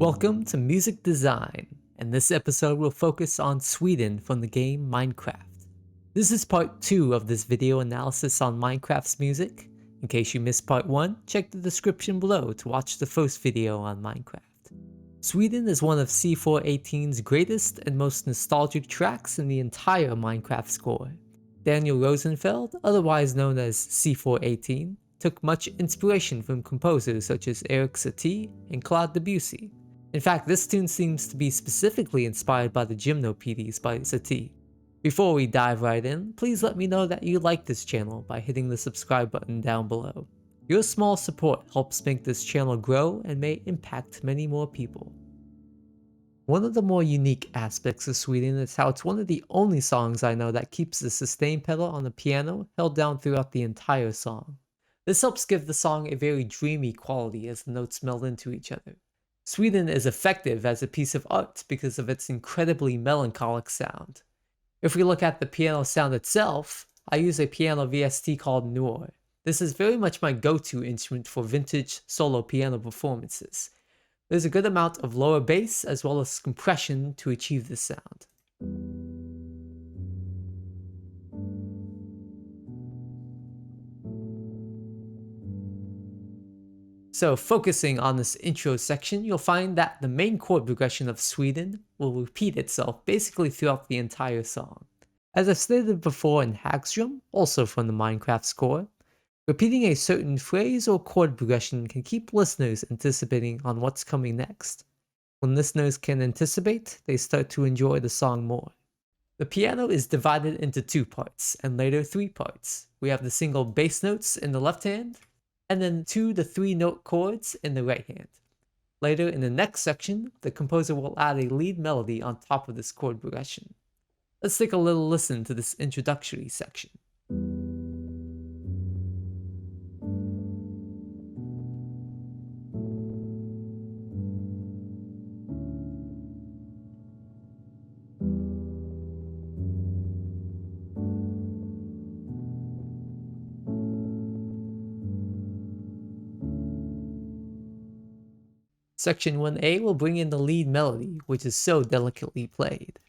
Welcome to Music Design, and this episode will focus on Sweden from the game Minecraft. This is part 2 of this video analysis on Minecraft's music. In case you missed part 1, check the description below to watch the first video on Minecraft. Sweden is one of C418's greatest and most nostalgic tracks in the entire Minecraft score. Daniel Rosenfeld, otherwise known as C418, took much inspiration from composers such as Eric Satie and Claude Debussy. In fact, this tune seems to be specifically inspired by the Gymnopedies by Satie. Before we dive right in, please let me know that you like this channel by hitting the subscribe button down below. Your small support helps make this channel grow and may impact many more people. One of the more unique aspects of Sweden is how it's one of the only songs I know that keeps the sustain pedal on the piano held down throughout the entire song. This helps give the song a very dreamy quality as the notes meld into each other. Sweden is effective as a piece of art because of its incredibly melancholic sound. If we look at the piano sound itself, I use a piano VST called Noor. This is very much my go-to instrument for vintage solo piano performances. There's a good amount of lower bass as well as compression to achieve this sound. So focusing on this intro section, you'll find that the main chord progression of Sweden will repeat itself basically throughout the entire song. As I've stated before in Hagstrom, also from the Minecraft score, repeating a certain phrase or chord progression can keep listeners anticipating on what's coming next. When listeners can anticipate, they start to enjoy the song more. The piano is divided into 2 parts, and later 3 parts. We have the single bass notes in the left hand, and then 2 to 3 note chords in the right hand. Later in the next section, the composer will add a lead melody on top of this chord progression. Let's take a little listen to this introductory section. Section 1A will bring in the lead melody, which is so delicately played.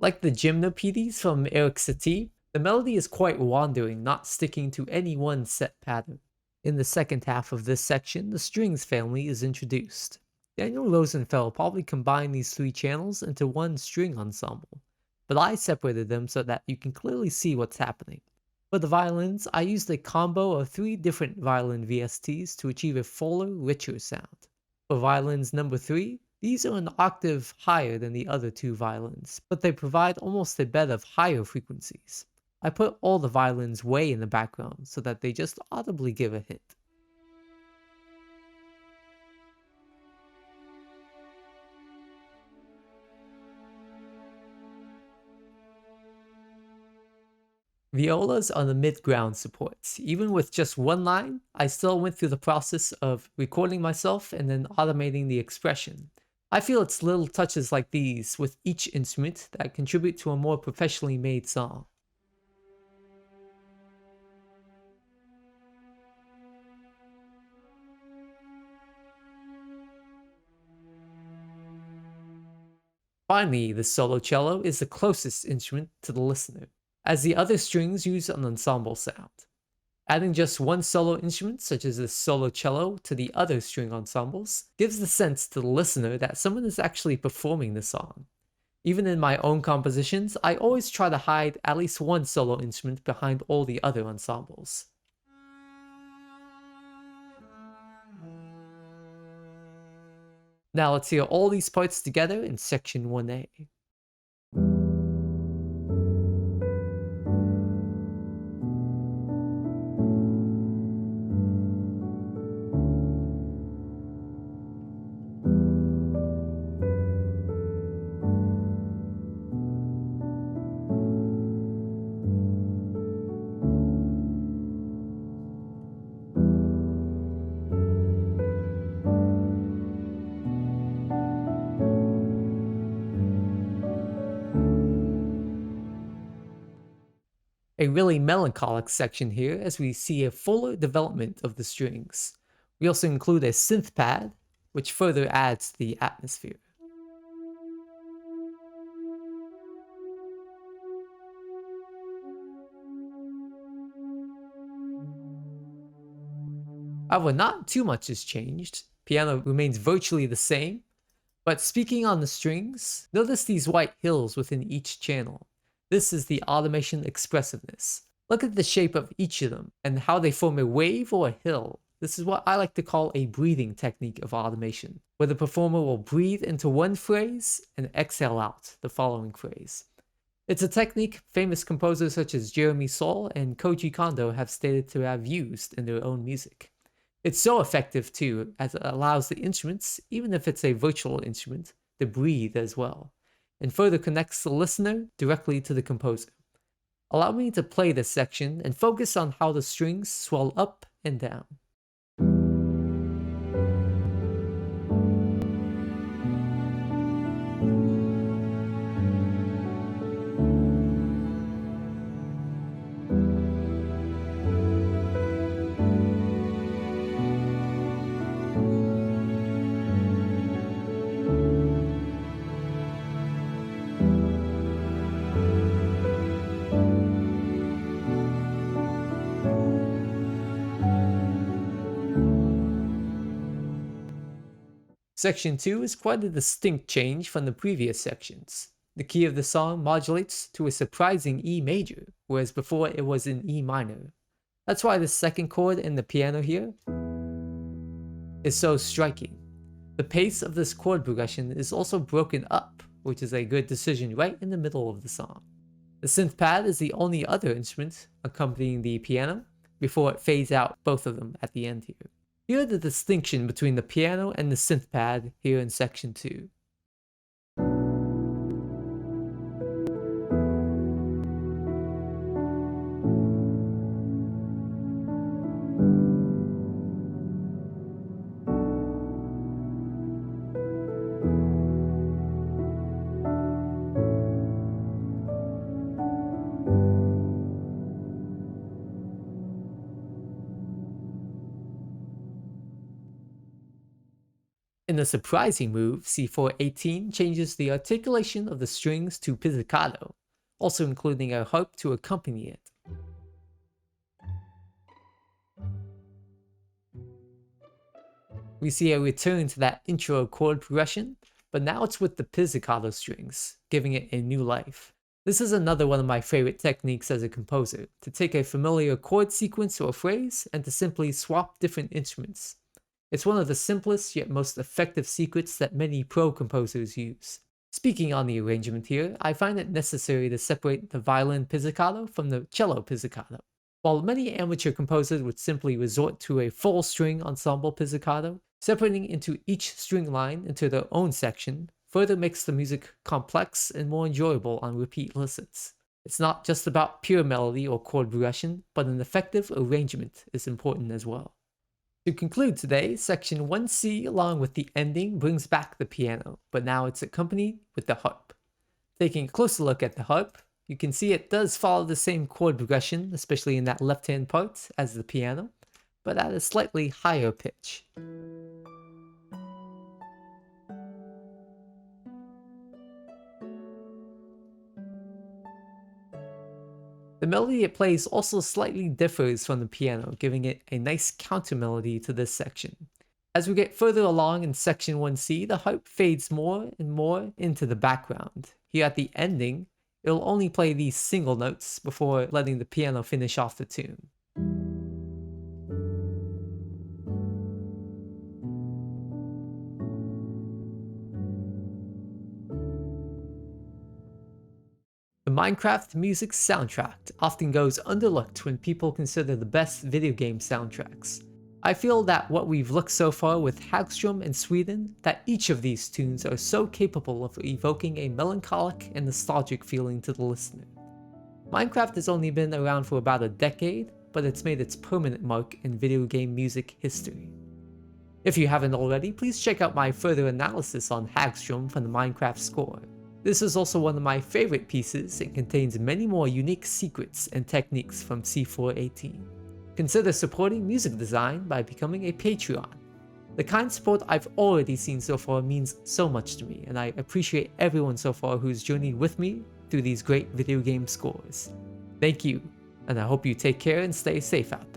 Like the Gymnopedies from Eric Satie, the melody is quite wandering, not sticking to any one set pattern. In the second half of this section, the strings family is introduced. Daniel Rosenfeld probably combined these 3 channels into one string ensemble, but I separated them so that you can clearly see what's happening. For the violins, I used a combo of 3 different violin VSTs to achieve a fuller, richer sound. For violins number 3, these are an octave higher than the other 2 violins, but they provide almost a bed of higher frequencies. I put all the violins way in the background so that they just audibly give a hint. Violas are the mid-ground supports. Even with just one line, I still went through the process of recording myself and then automating the expression. I feel it's little touches like these with each instrument that contribute to a more professionally made song. Finally, the solo cello is the closest instrument to the listener, as the other strings use an ensemble sound. Adding just one solo instrument, such as the solo cello, to the other string ensembles gives the sense to the listener that someone is actually performing the song. Even in my own compositions, I always try to hide at least one solo instrument behind all the other ensembles. Now let's hear all these parts together in section 1A. A really melancholic section here as we see a fuller development of the strings. We also include a synth pad, which further adds to the atmosphere. However, not too much has changed. Piano remains virtually the same, but speaking on the strings, notice these white hills within each channel. This is the automation expressiveness. Look at the shape of each of them and how they form a wave or a hill. This is what I like to call a breathing technique of automation, where the performer will breathe into one phrase and exhale out the following phrase. It's a technique famous composers such as Jeremy Soule and Koji Kondo have stated to have used in their own music. It's so effective too, as it allows the instruments, even if it's a virtual instrument, to breathe as well, and further connects the listener directly to the composer. Allow me to play this section and focus on how the strings swell up and down. Section 2 is quite a distinct change from the previous sections. The key of the song modulates to a surprising E major, whereas before it was in E minor. That's why the second chord in the piano here is so striking. The pace of this chord progression is also broken up, which is a good decision right in the middle of the song. The synth pad is the only other instrument accompanying the piano, before it fades out both of them at the end here. Here the distinction between the piano and the synth pad here in section 2. In a surprising move, C4-18 changes the articulation of the strings to pizzicato, also including a harp to accompany it. We see a return to that intro chord progression, but now it's with the pizzicato strings, giving it a new life. This is another one of my favorite techniques as a composer, to take a familiar chord sequence or phrase and to simply swap different instruments. It's one of the simplest yet most effective secrets that many pro composers use. Speaking on the arrangement here, I find it necessary to separate the violin pizzicato from the cello pizzicato. While many amateur composers would simply resort to a full string ensemble pizzicato, separating into each string line into their own section further makes the music complex and more enjoyable on repeat listens. It's not just about pure melody or chord progression, but an effective arrangement is important as well. To conclude today, section 1C along with the ending brings back the piano, but now it's accompanied with the harp. Taking a closer look at the harp, you can see it does follow the same chord progression, especially in that left-hand part, as the piano, but at a slightly higher pitch. The melody it plays also slightly differs from the piano, giving it a nice counter melody to this section. As we get further along in section 1C, the harp fades more and more into the background. Here at the ending, it'll only play these single notes before letting the piano finish off the tune. The Minecraft music soundtrack often goes underlooked when people consider the best video game soundtracks. I feel that what we've looked so far with Hagström and Sweden, that each of these tunes are so capable of evoking a melancholic and nostalgic feeling to the listener. Minecraft has only been around for about a decade, but it's made its permanent mark in video game music history. If you haven't already, please check out my further analysis on Hagström from the Minecraft score. This is also one of my favorite pieces and contains many more unique secrets and techniques from C418. Consider supporting music design by becoming a Patreon. The kind support I've already seen so far means so much to me, and I appreciate everyone so far who's journeyed with me through these great video game scores. Thank you, and I hope you take care and stay safe out there.